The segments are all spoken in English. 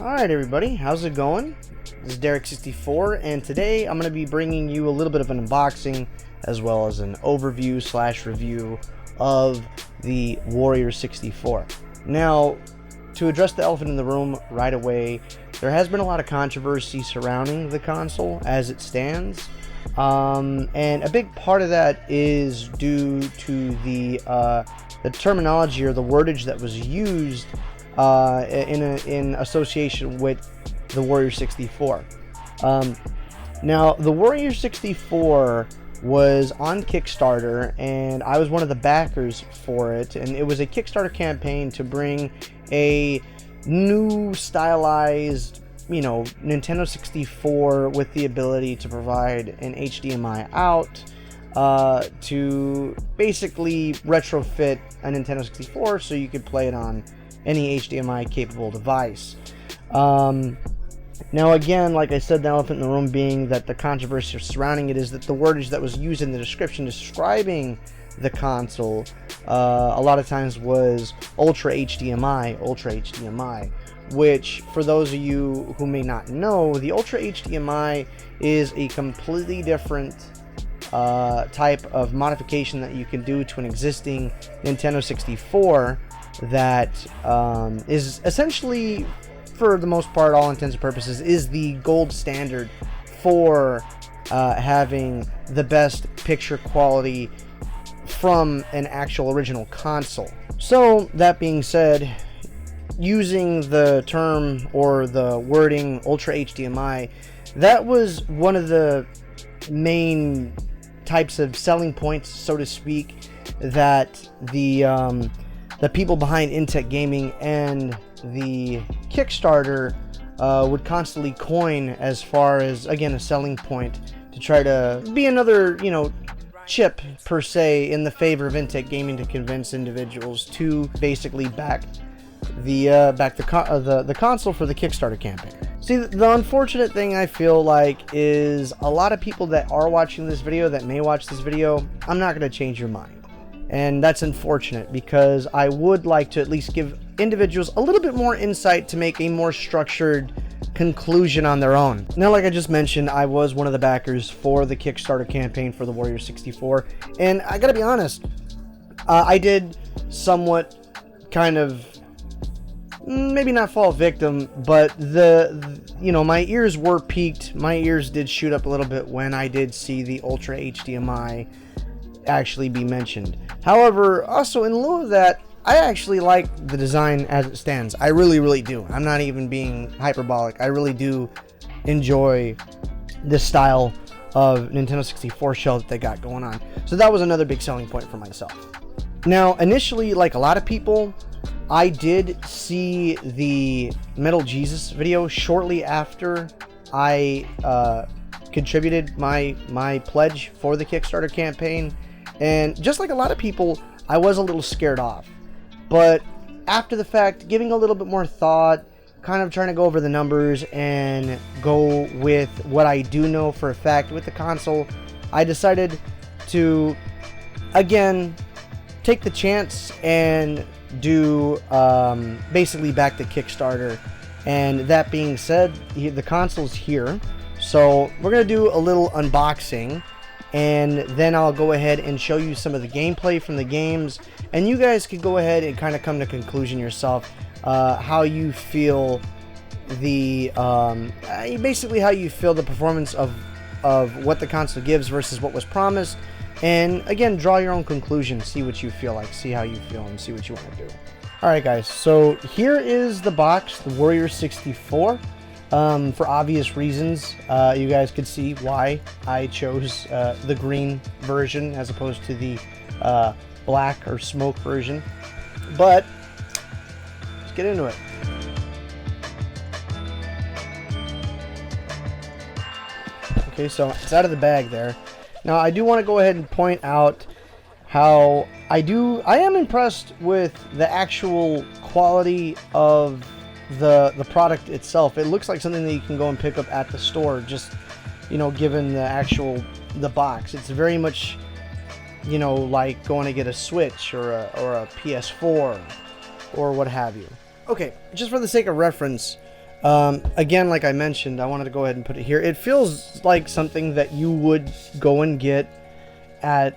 Alright everybody, how's it going? This is Derik64, and today I'm going to be bringing you a little bit of an unboxing as well as an overview / review of the Warrior 64. Now, to address the elephant in the room right away, there has been a lot of controversy surrounding the console as it stands, and a big part of that is due to the terminology or the wordage that was used in association with the Warrior 64. Now, the Warrior 64 was on Kickstarter, and I was one of the backers for it, and it was a Kickstarter campaign to bring a new stylized, Nintendo 64 with the ability to provide an HDMI out to basically retrofit a Nintendo 64 so you could play it on any HDMI capable device. Now again, like I said, the elephant in the room being that the controversy surrounding it is that the wordage that was used in the description describing the console a lot of times was Ultra HDMI, which, for those of you who may not know, the Ultra HDMI is a completely different type of modification that you can do to an existing Nintendo 64 that is essentially, for the most part, all intents and purposes, is the gold standard for having the best picture quality from an actual original console. So, that being said, using the term or the wording Ultra HDMI, that was one of the main types of selling points, so to speak, that the people behind Intec-Gaming and the Kickstarter would constantly coin as far as, again, a selling point to try to be another, chip per se in the favor of Intec-Gaming to convince individuals to basically back the console for the Kickstarter campaign. See, the unfortunate thing I feel like is a lot of people that are watching this video, that may watch this video, I'm not going to change your mind. And that's unfortunate, because I would like to at least give individuals a little bit more insight to make a more structured conclusion on their own. Now, like I just mentioned, I was one of the backers for the Kickstarter campaign for the Warrior 64, and I gotta be honest, I did somewhat kind of, maybe not fall victim, but my ears were piqued. My ears did shoot up a little bit when I did see the Ultra HDMI actually be mentioned. However, also in lieu of that, I actually like the design as it stands. I really, really do. I'm not even being hyperbolic. I really do enjoy this style of Nintendo 64 shell that they got going on. So that was another big selling point for myself. Now, initially, like a lot of people, I did see the Metal Jesus video shortly after I contributed my pledge for the Kickstarter campaign, and just like a lot of people, I was a little scared off. But after the fact, giving a little bit more thought, kind of trying to go over the numbers and go with what I do know for a fact with the console, I decided to, again, take the chance and do basically back the Kickstarter. And that being said, the console's here, so we're gonna do a little unboxing, and then I'll go ahead and show you some of the gameplay from the games, and you guys can go ahead and kind of come to conclusion yourself how you feel the basically how you feel the performance of what the console gives versus what was promised. And again, draw your own conclusion, see what you feel like, see how you feel, and see what you want to do. Alright guys, so here is the box, the Warrior 64. For obvious reasons, you guys could see why I chose the green version as opposed to the black or smoke version. But let's get into it. Okay, so it's out of the bag there. Now, I do want to go ahead and point out how I am impressed with the actual quality of the product itself. It looks like something that you can go and pick up at the store, just, given the box. It's very much, like going to get a Switch or a PS4 or what have you. Okay, just for the sake of reference, Again, like I mentioned, I wanted to go ahead and put it here. It feels like something that you would go and get at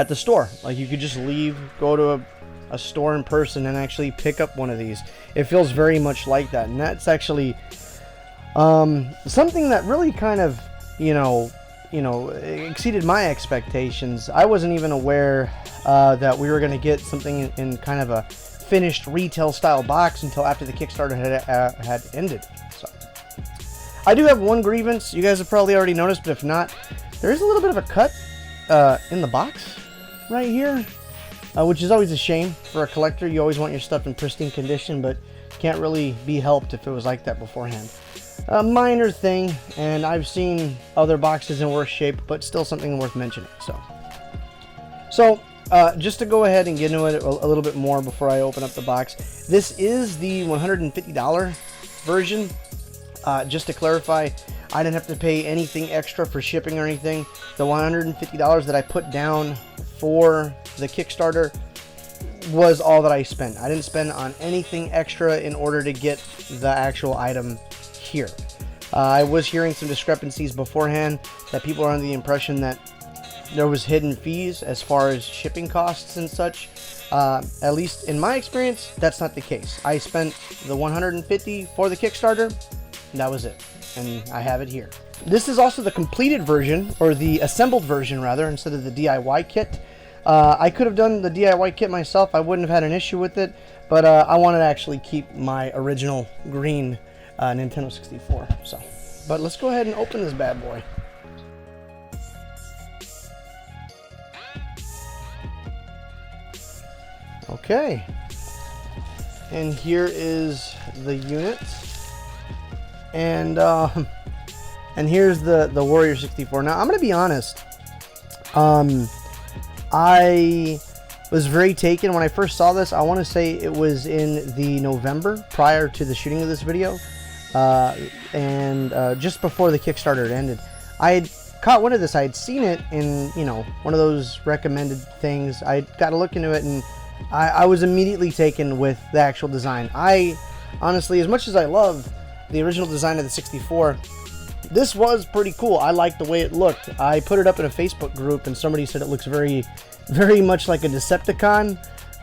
the store. Like you could just leave, go to a store in person and actually pick up one of these. It feels very much like that, and that's actually something that really kind of, you know, exceeded my expectations. I wasn't even aware that we were going to get something in kind of a finished retail style box until after the Kickstarter had ended. So I do have one grievance. You guys have probably already noticed, but if not, there is a little bit of a cut in the box right here, which is always a shame for a collector. You always want your stuff in pristine condition, but can't really be helped if it was like that beforehand. A minor thing, and I've seen other boxes in worse shape, but still something worth mentioning. So just to go ahead and get into it a little bit more before I open up the box, this is the $150 version. Just to clarify, I didn't have to pay anything extra for shipping or anything. The $150 that I put down for the Kickstarter was all that I spent. I didn't spend on anything extra in order to get the actual item here. I was hearing some discrepancies beforehand that people are under the impression that there was hidden fees as far as shipping costs and such. At least in my experience, that's not the case. I spent the $150 for the Kickstarter, and that was it, and I have it here. This is also the completed version, or the assembled version rather, instead of the DIY kit. I could have done the DIY kit myself. I wouldn't have had an issue with it, but I wanted to actually keep my original green Nintendo 64. But let's go ahead and open this bad boy. Okay, and here is the unit, and here's the Warrior 64. Now I'm gonna be honest, I was very taken when I first saw this. I want to say it was in the November prior to the shooting of this video, and just before the Kickstarter had ended. I had caught wind of this. I had seen it in, you know, one of those recommended things. I got to look into it, and I was immediately taken with the actual design. I honestly, as much as I love the original design of the 64, this was pretty cool. I liked the way it looked. I put it up in a Facebook group, and somebody said it looks very, very much like a Decepticon.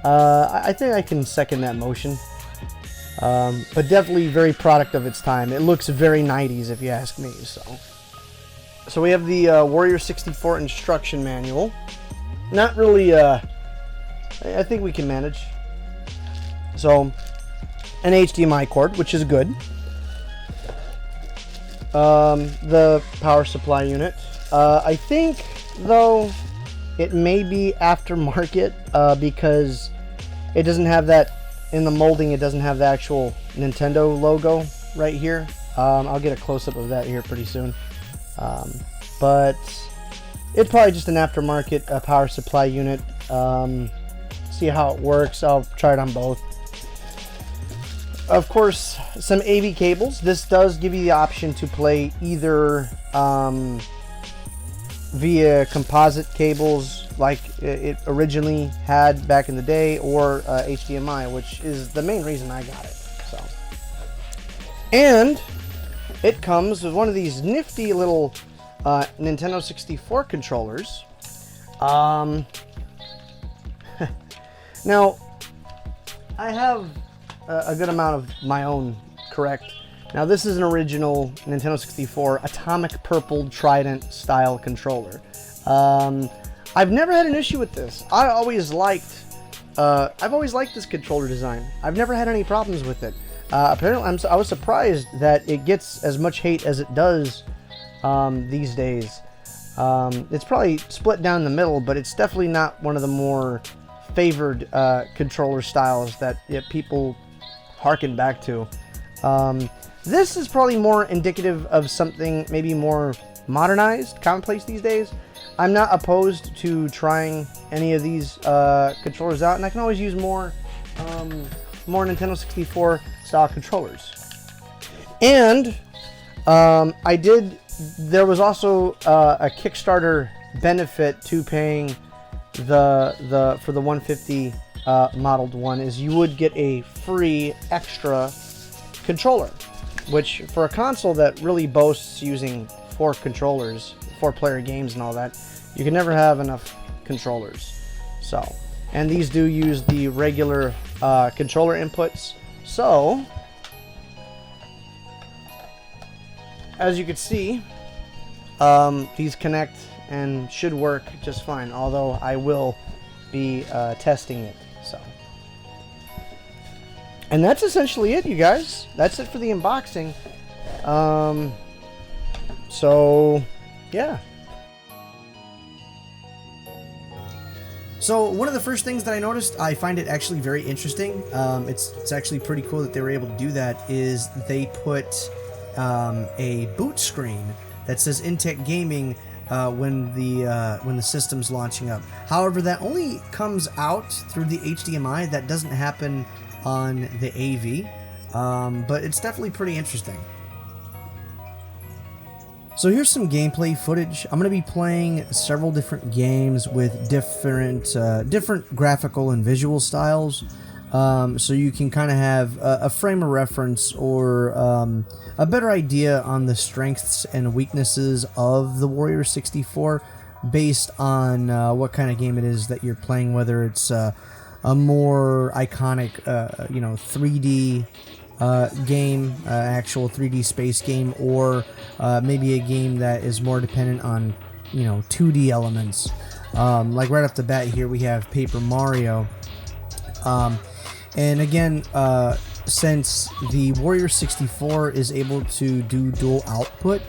I think I can second that motion. But definitely very product of its time. It looks very 90s, if you ask me. So we have the Warrior 64 instruction manual. Not really. I think we can manage. So, an HDMI cord, which is good. The power supply unit. I think, though, it may be aftermarket because it doesn't have that in the molding. It doesn't have the actual Nintendo logo right here. I'll get a close-up of that here pretty soon. But it's probably just an aftermarket power supply unit. See how it works. I'll try it on both. Of course, some AV cables. This does give you the option to play either via composite cables like it originally had back in the day, or HDMI, which is the main reason I got it. So, and it comes with one of these nifty little Nintendo 64 controllers. Now, I have a good amount of my own, correct? Now, this is an original Nintendo 64 atomic purple trident style controller. I've never had an issue with this. I've always liked this controller design. I've never had any problems with it. Apparently, I was surprised that it gets as much hate as it does these days. It's probably split down the middle, but it's definitely not one of the more favored controller styles that people harken back to. This is probably more indicative of something maybe more modernized, commonplace these days. I'm not opposed to trying any of these controllers out, and I can always use more Nintendo 64 style controllers. And there was also a Kickstarter benefit to paying for the 150 modeled one, is you would get a free extra controller, which for a console that really boasts using 4 controllers, 4-player games and all that, you can never have enough controllers. So, and these do use the regular controller inputs. So, as you can see, these connect and should work just fine, although I will be testing it. So, and that's essentially it, you guys. That's it for the unboxing. So yeah. So one of the first things that I noticed, I find it actually very interesting. It's actually pretty cool that they were able to do that. Is they put a boot screen that says Intec-Gaming when the system's launching up. However, that only comes out through the HDMI. That doesn't happen on the AV, but it's definitely pretty interesting. So here's some gameplay footage. I'm going to be playing several different games with different graphical and visual styles, so you can kind of have a frame of reference or a better idea on the strengths and weaknesses of the Warrior 64 based on what kind of game it is that you're playing, whether it's a more iconic 3D game, actual 3D space game, or maybe a game that is more dependent on 2D elements. Like right off the bat here we have Paper Mario, and again, since the Warrior 64 is able to do dual output,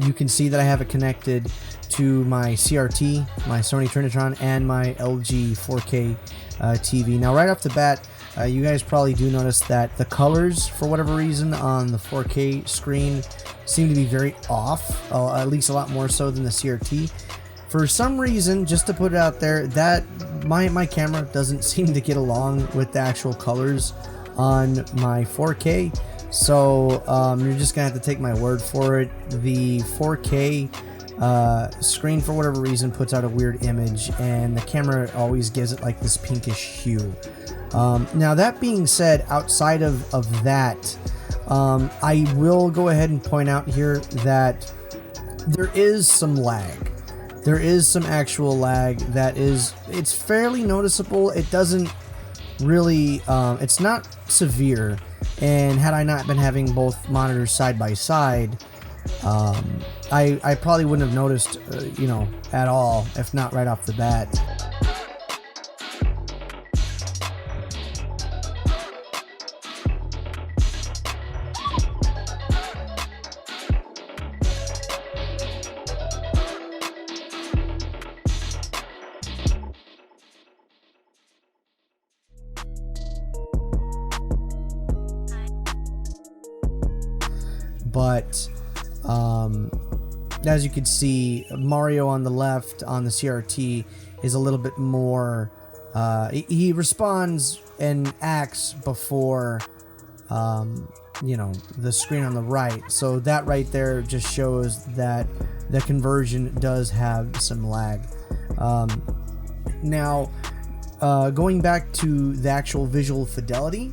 you can see that I have it connected to my CRT, my Sony Trinitron, and my LG 4K TV. Now right off the bat, you guys probably do notice that the colors, for whatever reason, on the 4K screen seem to be very off, at least a lot more so than the CRT. For some reason, just to put it out there, that my camera doesn't seem to get along with the actual colors on my 4K. So you're just gonna have to take my word for it. The 4K screen, for whatever reason, puts out a weird image, and the camera always gives it like this pinkish hue. Now that being said, outside of that, I will go ahead and point out here that there is some lag. There is some actual lag it's fairly noticeable. It doesn't really, it's not severe, and had I not been having both monitors side by side, I probably wouldn't have noticed, at all, if not right off the bat. But as you can see, Mario on the left on the CRT is a little bit more, he responds and acts before the screen on the right. So that right there just shows that the conversion does have some lag. Now going back to the actual visual fidelity,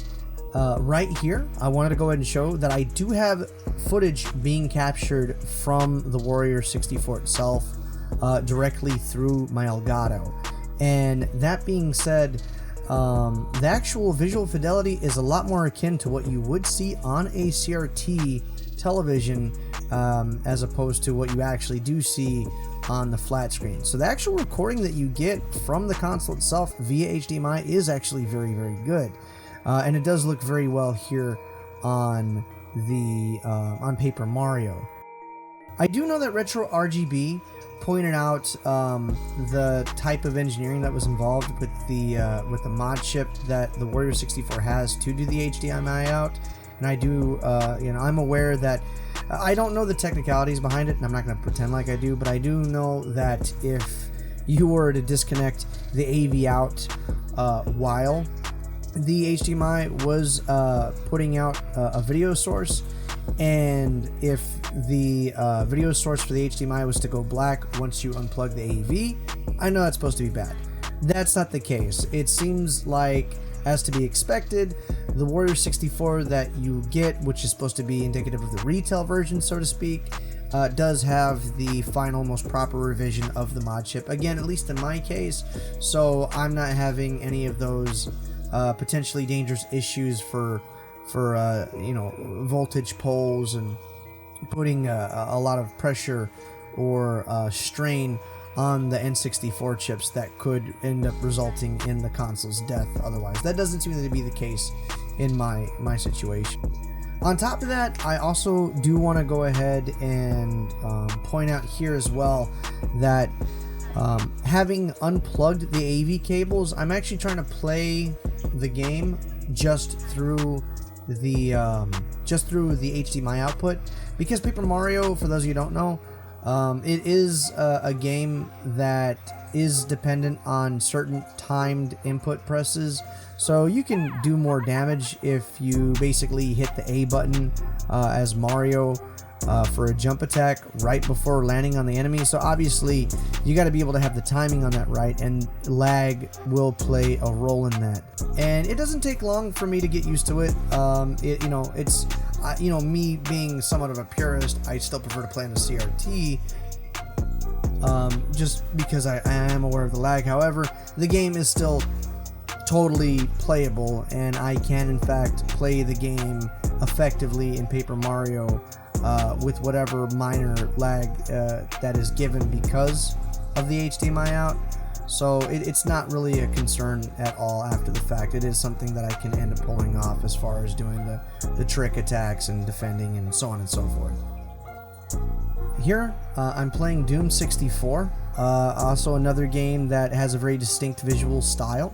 right here, I wanted to go ahead and show that I do have footage being captured from the Warrior 64 itself, directly through my Elgato. And that being said, the actual visual fidelity is a lot more akin to what you would see on a CRT television, as opposed to what you actually do see on the flat screen. So the actual recording that you get from the console itself via HDMI is actually very, very good. And it does look very well here on the on Paper Mario. I do know that Retro RGB pointed out the type of engineering that was involved with the mod chip that the Warrior 64 has to do the HDMI out, and I do I'm aware that I don't know the technicalities behind it, and I'm not going to pretend like I do, but I do know that if you were to disconnect the AV out while the HDMI was putting out a video source, and if the video source for the HDMI was to go black once you unplug the AV, I know that's supposed to be bad. That's not the case. It seems like As to be expected, the Warrior 64 that you get, which is supposed to be indicative of the retail version, so to speak, does have the final, most proper revision of the mod chip. Again, at least in my case, so I'm not having any of those potentially dangerous issues for you know, voltage poles and putting a lot of pressure or strain on the N64 chips that could end up resulting in the console's death otherwise. That doesn't seem to be the case in my situation. On top of that, I also do want to go ahead and point out here as well that having unplugged the AV cables, I'm actually trying to play the game just through the HDMI output, because Paper Mario, for those of you who don't know, it is a game that is dependent on certain timed input presses, so you can do more damage if you basically hit the A button as Mario for a jump attack right before landing on the enemy. So obviously you got to be able to have the timing on that right, and lag will play a role in that. And it doesn't take long for me to get used to it. You know, it's you know, me being somewhat of a purist, I still prefer to play on the CRT. Just because I am aware of the lag. However, the game is still totally playable, and I can in fact play the game effectively in Paper Mario with whatever minor lag that is given because of the HDMI out. So it's not really a concern at all after the fact. It is something that I can end up pulling off as far as doing the trick attacks and defending and so on and so forth. Here, I'm playing Doom64, also another game that has a very distinct visual style.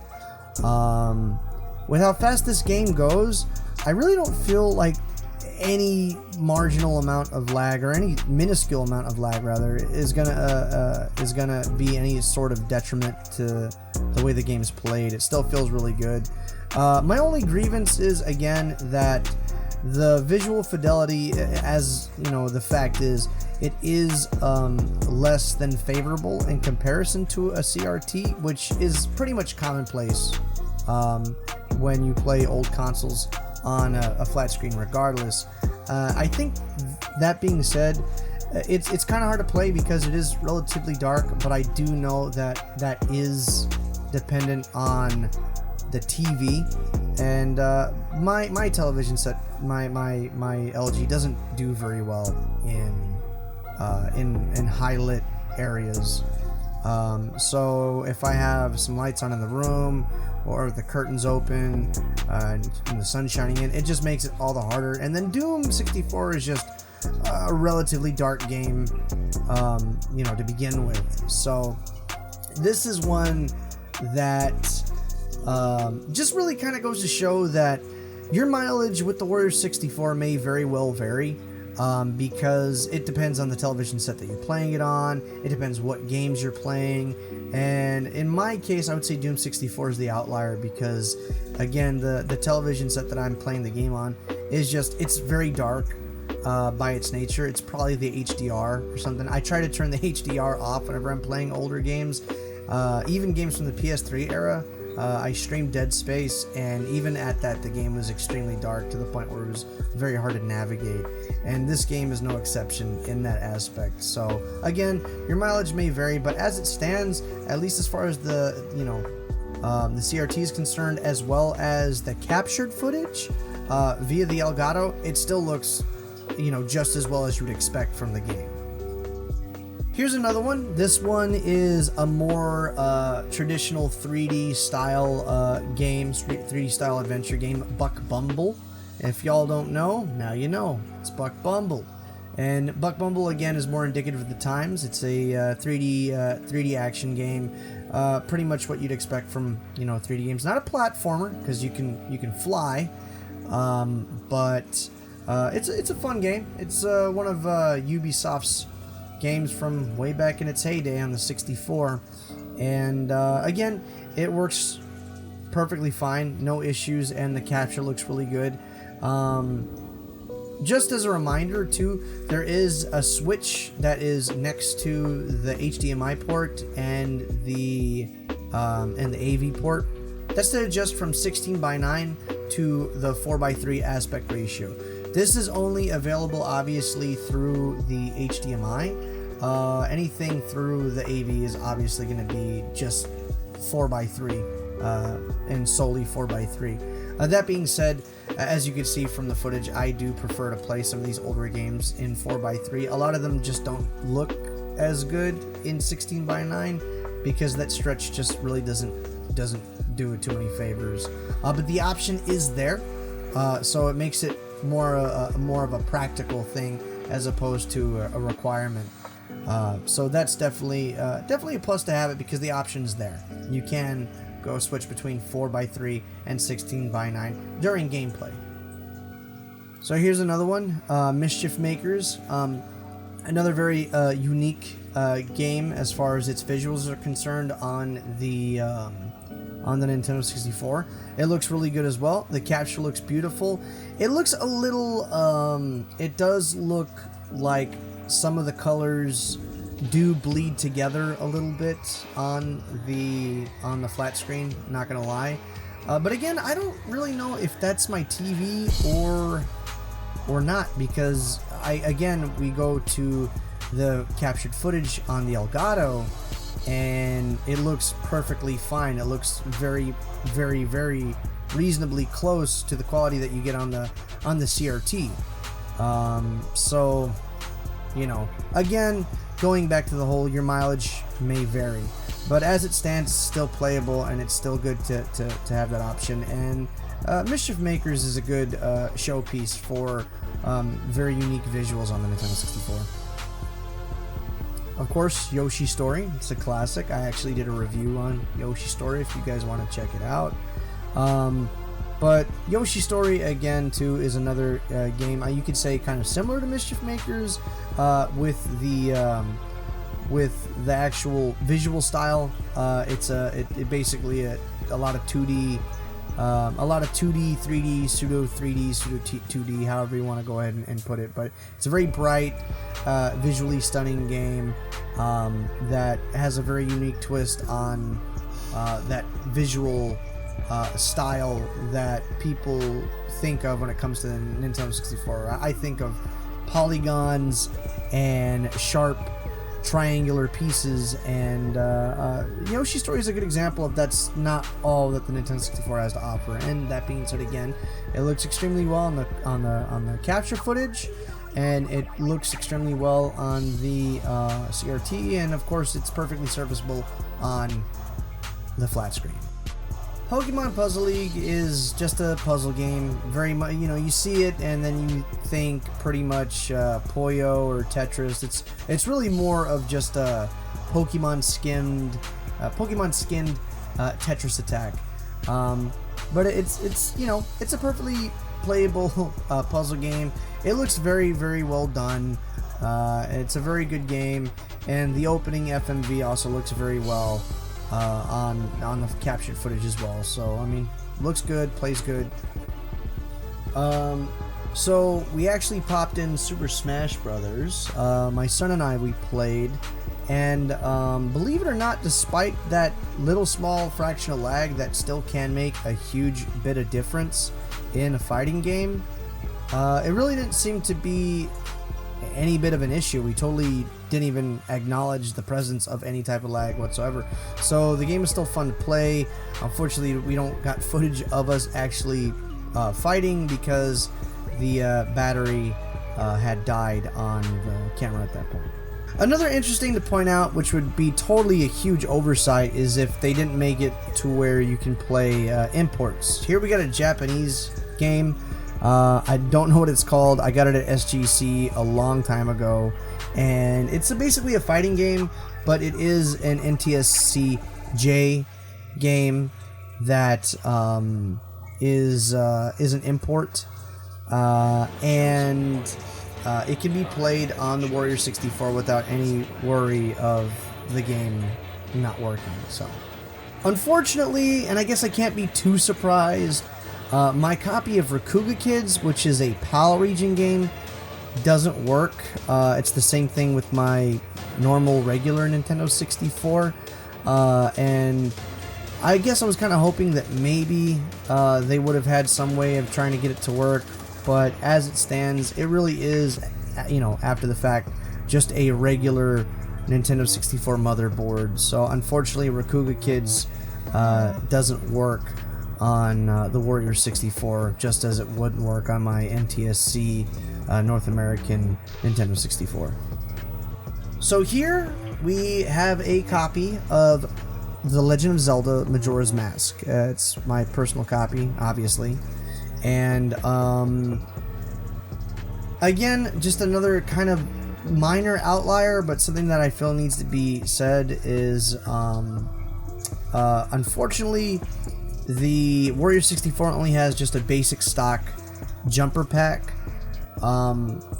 With how fast this game goes, I really don't feel like any marginal amount of lag, or any minuscule amount of lag rather, is gonna be any sort of detriment to the way the game's played. It still feels really good. My only grievance is, again, that the visual fidelity, as you know, the fact is, it is less than favorable in comparison to a CRT, which is pretty much commonplace when you play old consoles on a flat screen regardless. I think that being said, it's kind of hard to play because it is relatively dark, but I do know that that is dependent on the TV, and my television set, my LG, doesn't do very well in high lit areas. So if I have some lights on in the room, or the curtains open and the sun shining in, it just makes it all the harder. And then Doom64 is just a relatively dark game, you know, to begin with. So this is one that just really kind of goes to show that your mileage with the Warrior 64 may very well vary. Because it depends on the television set that you're playing it on. It depends what games you're playing, and in my case, I would say Doom 64 is the outlier, because again, the television set that I'm playing the game on is just, it's very dark by its nature. It's probably the HDR or something. I try to turn the HDR off whenever I'm playing older games, even games from the PS3 era. I streamed Dead Space, and even at that, the game was extremely dark to the point where it was very hard to navigate, and this game is no exception in that aspect. So again, your mileage may vary, but as it stands, at least as far as the, you know, the CRT is concerned, as well as the captured footage via the Elgato, it still looks, you know, just as well as you would expect from the game. Here's another one. This one is a more traditional 3D style game, 3D style adventure game, Buck Bumble. If y'all don't know, now you know. It's Buck Bumble. And Buck Bumble, again, is more indicative of the times. It's a 3D action game, pretty much what you'd expect from, you know, 3D games. Not a platformer, because you can fly, but it's a fun game. It's one of Ubisoft's games from way back in its heyday on the 64, and again, it works perfectly fine, no issues, and the capture looks really good. Just as a reminder too, there is a switch that is next to the HDMI port and the AV port That's to adjust from 16:9 to the 4:3 aspect ratio. This is only available obviously through the HDMI. Anything through the AV is obviously going to be just 4:3 and solely 4:3. That being said, as you can see from the footage, I do prefer to play some of these older games in 4:3. A lot of them just don't look as good in 16:9 because that stretch just really doesn't do it too many favors. But the option is there, so it makes it more of a practical thing as opposed to a requirement. So that's definitely a plus to have it because the option's there. You can go switch between 4:3 and 16:9 during gameplay. So here's another one, Mischief Makers. Another very unique game as far as its visuals are concerned on the Nintendo 64. It looks really good as well. The capture looks beautiful. It looks a little, it does look like some of the colors do bleed together a little bit on the flat screen, not gonna lie. But again, I don't really know if that's my TV or not, because we go to the captured footage on the Elgato and it looks perfectly fine. It looks very, very, very reasonably close to the quality that you get on the CRT. So, you know, again, going back to the whole, your mileage may vary, but as it stands, it's still playable and it's still good to have that option. And Mischief Makers is a good showpiece for very unique visuals on the Nintendo 64. Of course, Yoshi Story. It's a classic. I actually did a review on Yoshi Story if you guys want to check it out. But Yoshi Story, again, too, is another game you could say kind of similar to Mischief Makers with the actual visual style. It basically a lot of 2D, 3D, pseudo 3D, pseudo 2D, however you want to go ahead and put it. But it's a very bright, visually stunning game that has a very unique twist on that visual style that people think of when it comes to the Nintendo 64. I think of polygons and sharp triangular pieces, and Yoshi Story is a good example of that's not all that the Nintendo 64 has to offer. And that being said, again, it looks extremely well on the capture footage, and it looks extremely well on the CRT, and of course it's perfectly serviceable on the flat screen. Pokemon Puzzle League is just a puzzle game. Very much, you know, you see it and then you think pretty much Puyo or Tetris. It's really more of just a Pokemon skinned Tetris attack. But it's you know, it's a perfectly playable puzzle game. It looks very, very well done. It's a very good game, and the opening FMV also looks very well on the captured footage as well. So I mean, looks good, plays good. So we actually popped in Super Smash Brothers. My son and we played, and believe it or not, despite that little small fraction of lag, that still can make a huge bit of difference in a fighting game. It really didn't seem to be any bit of an issue. We totally didn't even acknowledge the presence of any type of lag whatsoever. So the game is still fun to play. Unfortunately, we don't got footage of us actually fighting because the battery had died on the camera at that point. Another interesting to point out, which would be totally a huge oversight, is if they didn't make it to where you can play imports. Here we got a Japanese game. I don't know what it's called. I got it at SGC a long time ago, and it's basically a fighting game, but it is an NTSC-J game that is an import, and it can be played on the Warrior 64 without any worry of the game not working. So, unfortunately, and I guess I can't be too surprised, my copy of Rakuga Kids, which is a PAL region game, doesn't work. It's the same thing with my normal regular Nintendo 64, and I guess I was kind of hoping that maybe they would have had some way of trying to get it to work, but as it stands, it really is, you know, after the fact, just a regular Nintendo 64 motherboard. So unfortunately, Rakuga Kids doesn't work on the Warrior 64, just as it wouldn't work on my NTSC North American Nintendo 64. So here we have a copy of The Legend of Zelda Majora's Mask. It's my personal copy, obviously. And again, just another kind of minor outlier, but something that I feel needs to be said is unfortunately the Warrior 64 only has just a basic stock jumper pack.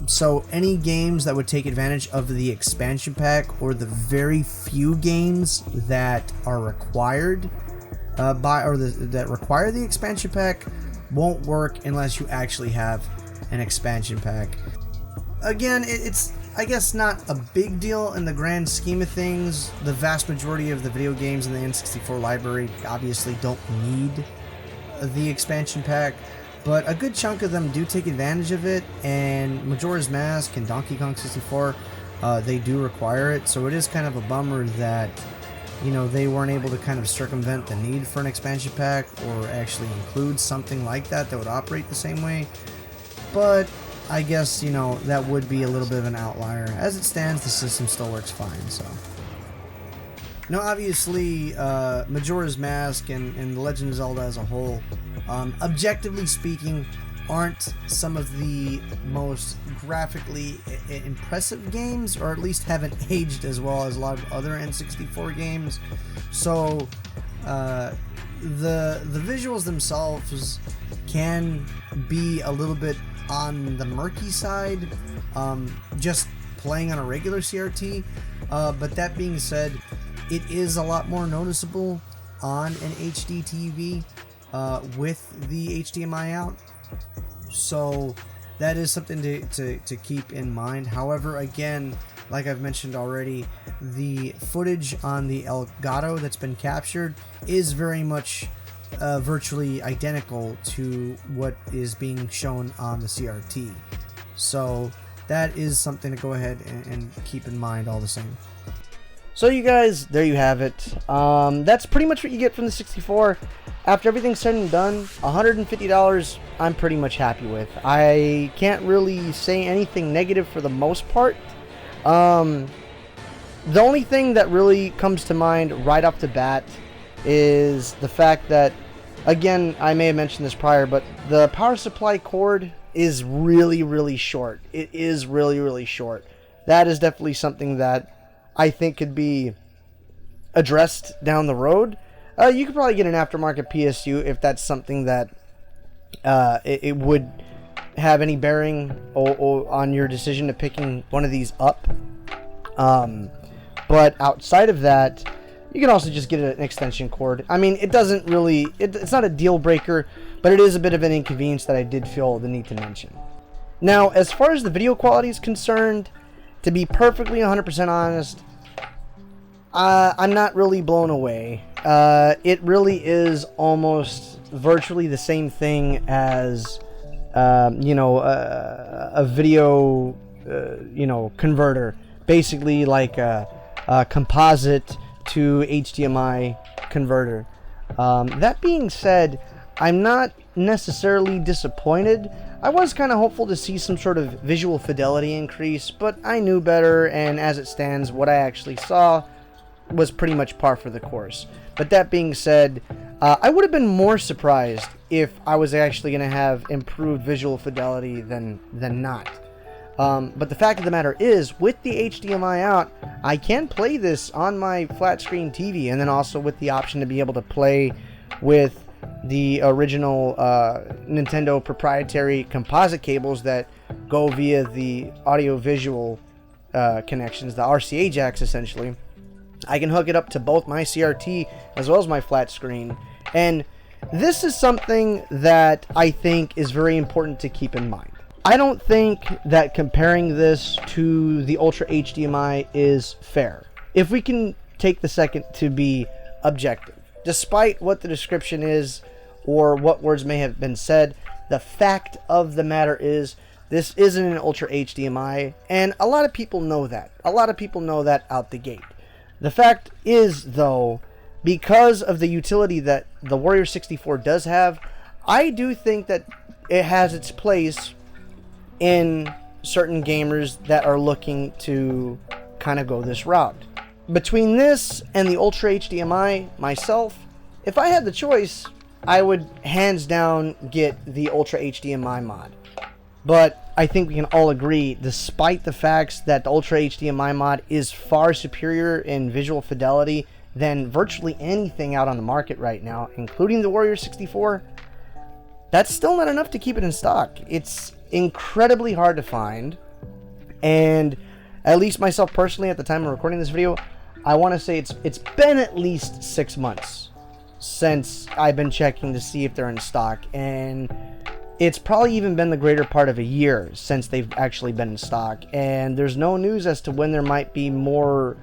So any games that would take advantage of the expansion pack, or the very few games that are required that require the expansion pack, won't work unless you actually have an expansion pack. Again, it's I guess not a big deal in the grand scheme of things. The vast majority of the video games in the N64 library obviously don't need the expansion pack, but a good chunk of them do take advantage of it, and Majora's Mask and Donkey Kong 64, they do require it, so it is kind of a bummer that, you know, they weren't able to kind of circumvent the need for an expansion pack, or actually include something like that that would operate the same way. But I guess, you know, that would be a little bit of an outlier. As it stands, the system still works fine, so. Now, obviously, Majora's Mask and The Legend of Zelda as a whole, objectively speaking, aren't some of the most graphically impressive games, or at least haven't aged as well as a lot of other N64 games. So, the visuals themselves can be a little bit on the murky side, just playing on a regular CRT, but that being said, it is a lot more noticeable on an HD TV with the HDMI out, so that is something to keep in mind. However, again, like I've mentioned already, the footage on the Elgato that's been captured is very much virtually identical to what is being shown on the CRT. So that is something to go ahead and keep in mind all the same. So you guys, there you have it. That's pretty much what you get from the 64. After everything's said and done, $150 I'm pretty much happy with. I can't really say anything negative for the most part. The only thing that really comes to mind right off the bat is the fact that, again, I may have mentioned this prior, but the power supply cord is really, really short. It is really, really short. That is definitely something that I think could be addressed down the road. You could probably get an aftermarket PSU if that's something that it would have any bearing on your decision to picking one of these up. But outside of that, you can also just get an extension cord. I mean, it doesn't really, it's not a deal breaker, but it is a bit of an inconvenience that I did feel the need to mention. Now, as far as the video quality is concerned, to be perfectly 100% honest, I'm not really blown away. It really is almost virtually the same thing as, you know, a video, you know, converter. Basically like a composite to HDMI converter. That being said, I'm not necessarily disappointed. I was kind of hopeful to see some sort of visual fidelity increase, but I knew better, and as it stands, what I actually saw was pretty much par for the course. But that being said, I would have been more surprised if I was actually going to have improved visual fidelity than not. But the fact of the matter is, with the HDMI out, I can play this on my flat screen TV, and then also with the option to be able to play with the original Nintendo proprietary composite cables that go via the audio-visual connections, the RCA jacks essentially. I can hook it up to both my CRT as well as my flat screen, and this is something that I think is very important to keep in mind. I don't think that comparing this to the Ultra HDMI is fair. If we can take the second to be objective. despite what the description is or what words may have been said, the fact of the matter is this isn't an Ultra HDMI, and a lot of people know that. A lot of people know that out the gate. The fact is, though, because of the utility that the Warrior 64 does have, I do think that it has its place in certain gamers that are looking to kind of go this route. Between this and the Ultra HDMI, myself, if I had the choice, I would hands down get the Ultra HDMI mod. But I think we can all agree, despite the facts that the Ultra HDMI mod is far superior in visual fidelity than virtually anything out on the market right now, including the Warrior 64, that's still not enough to keep it in stock. It's incredibly hard to find, and at least myself personally, at the time of recording this video, I want to say it's been at least 6 months since I've been checking to see if they're in stock, and it's probably even been the greater part of a year since they've actually been in stock, and there's no news as to when there might be more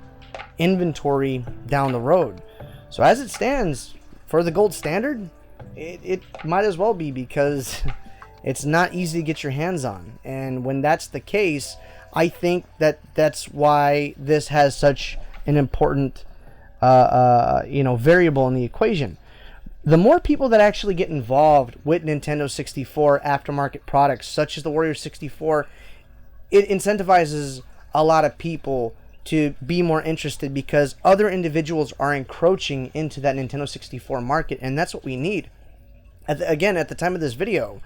inventory down the road. So as it stands, for the gold standard, it might as well be, because it's not easy to get your hands on. And when that's the case, I think that that's why this has such an important variable in the equation. The more people that actually get involved with Nintendo 64 aftermarket products, such as the Warrior 64, it incentivizes a lot of people to be more interested, because other individuals are encroaching into that Nintendo 64 market, and that's what we need. Again, at the time of this video,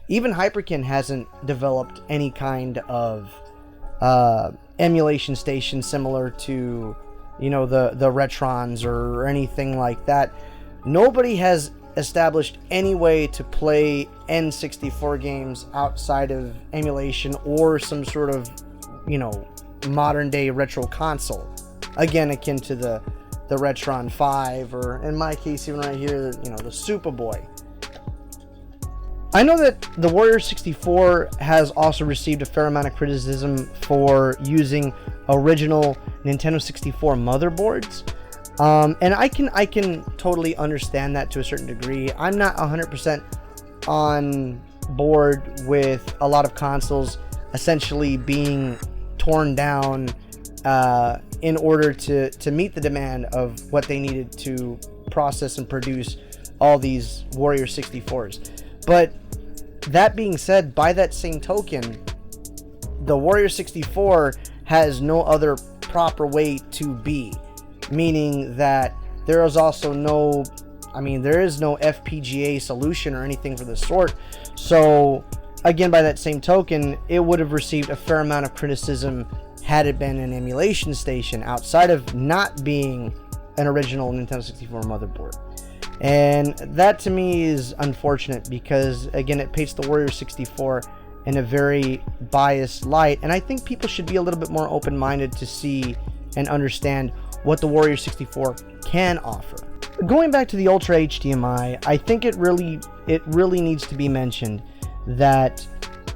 even Hyperkin hasn't developed any kind of emulation station similar to, the Retrons or anything like that. Nobody has established any way to play N64 games outside of emulation or some sort of, modern day retro console. Again, akin to the Retron 5, or in my case, even right here, the Superboy. I know that the Warrior 64 has also received a fair amount of criticism for using original Nintendo 64 motherboards. And I can totally understand that to a certain degree. I'm not 100% on board with a lot of consoles essentially being torn down in order to meet the demand of what they needed to process and produce all these Warrior 64s. But that being said, by that same token, the Warrior 64 has no other proper way to be. Meaning that there is also there is no FPGA solution or anything for the sort. So again, by that same token, it would have received a fair amount of criticism had it been an emulation station outside of not being an original Nintendo 64 motherboard. And that to me is unfortunate, because again, it paints the Warrior 64 in a very biased light, and I think people should be a little bit more open-minded to see and understand what the Warrior 64 can offer. Going back to the Ultra HDMI, I think it really needs to be mentioned that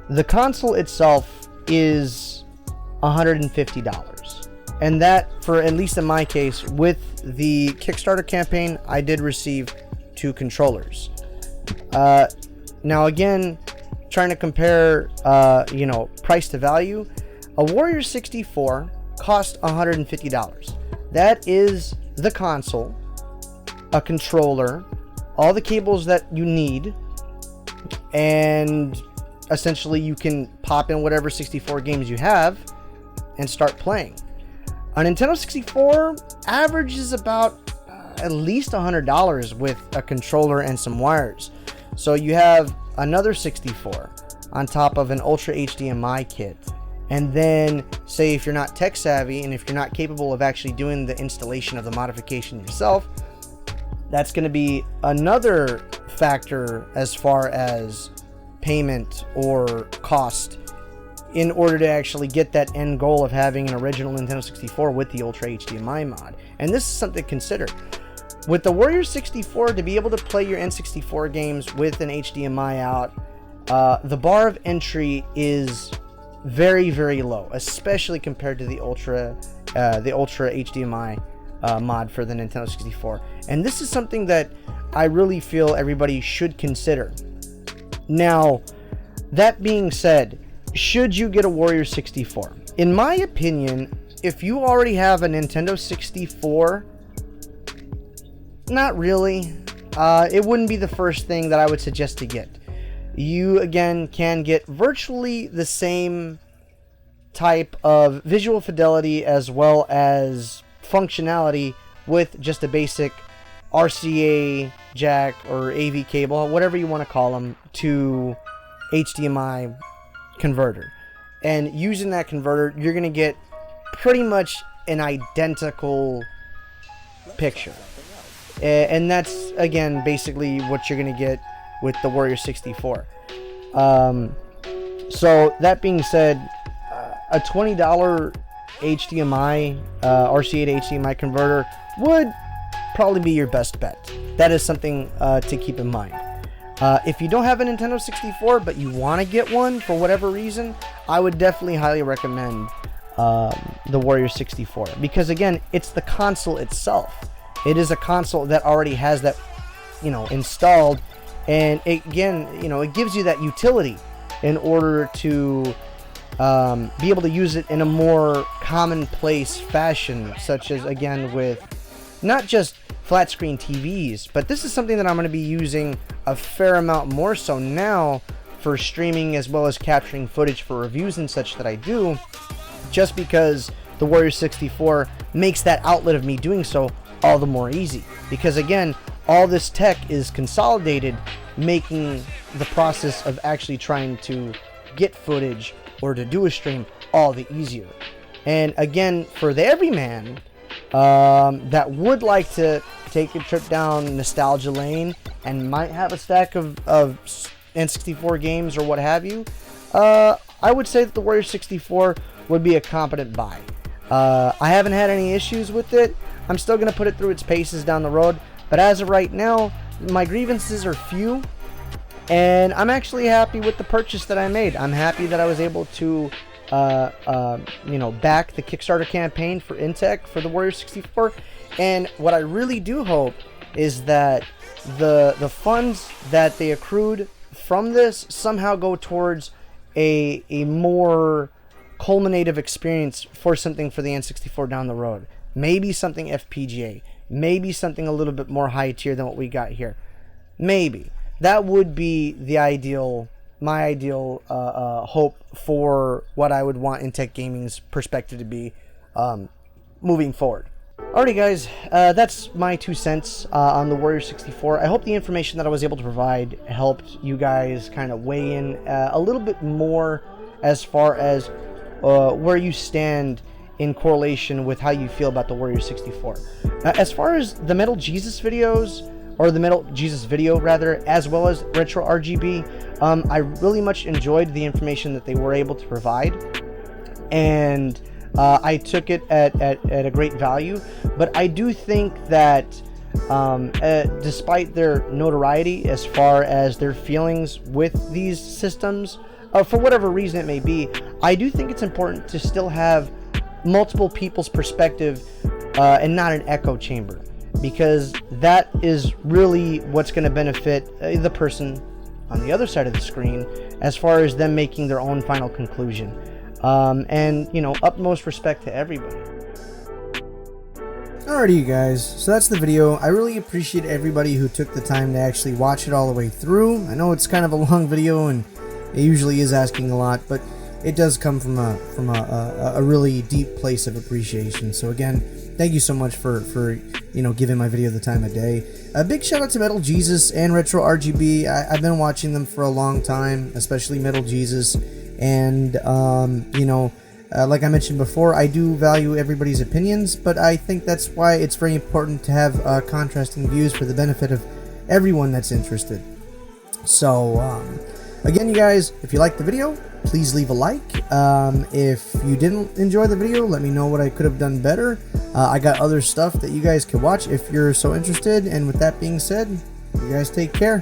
the console itself is $150. And that, for at least in my case, with the Kickstarter campaign, I did receive 2 controllers. Now again, trying to compare, price to value, a Warrior 64 cost $150. That is the console, a controller, all the cables that you need, and essentially you can pop in whatever 64 games you have and start playing. A Nintendo 64 averages about at least $100 with a controller and some wires. So you have another 64 on top of an Ultra HDMI kit. And then, say if you're not tech savvy and if you're not capable of actually doing the installation of the modification yourself, that's going to be another factor as far as payment or cost in order to actually get that end goal of having an original Nintendo 64 with the Ultra HDMI mod. And this is something to consider. With the Warrior 64, to be able to play your N64 games with an HDMI out, the bar of entry is very, very low, especially compared to the Ultra HDMI mod for the Nintendo 64. And this is something that I really feel everybody should consider. Now, that being said, should you get a Warrior 64? In my opinion, if you already have a Nintendo 64, not really. It wouldn't be the first thing that I would suggest to get. You, again, can get virtually the same type of visual fidelity as well as functionality with just a basic RCA jack or AV cable, whatever you want to call them, to HDMI converter. And using that converter, you're going to get pretty much an identical picture. And that's, again, basically what you're going to get with the Warrior 64. So, that being said, a $20 HDMI, RCA to HDMI converter would probably be your best bet. That is something to keep in mind. If you don't have a Nintendo 64, but you want to get one for whatever reason, I would definitely highly recommend the Warrior 64. Because, again, it's the console itself. It is a console that already has that, installed, and it, again, it gives you that utility in order to be able to use it in a more commonplace fashion, such as, again, with not just flat screen TVs, but this is something that I'm going to be using a fair amount more so now for streaming as well as capturing footage for reviews and such that I do, just because the Warrior 64 makes that outlet of me doing so all the more easy. Because, again, all this tech is consolidated, making the process of actually trying to get footage or to do a stream all the easier. And, again, for the everyman that would like to take a trip down nostalgia lane and might have a stack of N64 games or what have you, I would say that the Warrior 64 would be a competent buy. I haven't had any issues with it. I'm still going to put it through its paces down the road, but as of right now, my grievances are few, and I'm actually happy with the purchase that I made. I'm happy that I was able to back the Kickstarter campaign for Intec for the Warrior 64, and what I really do hope is that the funds that they accrued from this somehow go towards a more culminative experience for something for the N64 down the road. Maybe something FPGA, maybe something a little bit more high tier than what we got here. Maybe that would be my ideal hope for what I would want Intec-Gaming's perspective to be moving forward. Alrighty, guys, that's my 2 cents on the Warrior 64. I hope the information that I was able to provide helped you guys kind of weigh in a little bit more as far as where you stand in correlation with how you feel about the Warrior 64. As far as the Metal Jesus videos, or the Metal Jesus video rather, as well as Retro RGB, I really much enjoyed the information that they were able to provide, and I took it at a great value. But I do think that despite their notoriety as far as their feelings with these systems, for whatever reason it may be, I do think it's important to still have multiple people's perspective and not an echo chamber, because that is really what's going to benefit the person on the other side of the screen as far as them making their own final conclusion. And, utmost respect to everybody. Alrighty, you guys, so that's the video. I really appreciate everybody who took the time to actually watch it all the way through. I know it's kind of a long video and it usually is asking a lot, but it does come from a really deep place of appreciation. So again, thank you so much for giving my video the time of day. A big shout out to Metal Jesus and Retro RGB. I've been watching them for a long time, especially Metal Jesus, and like I mentioned before, I do value everybody's opinions, but I think that's why it's very important to have contrasting views for the benefit of everyone that's interested. So again, you guys, if you liked the video, please leave a like. If you didn't enjoy the video, let me know what I could have done better. I got other stuff that you guys can watch if you're so interested. And with that being said, you guys take care.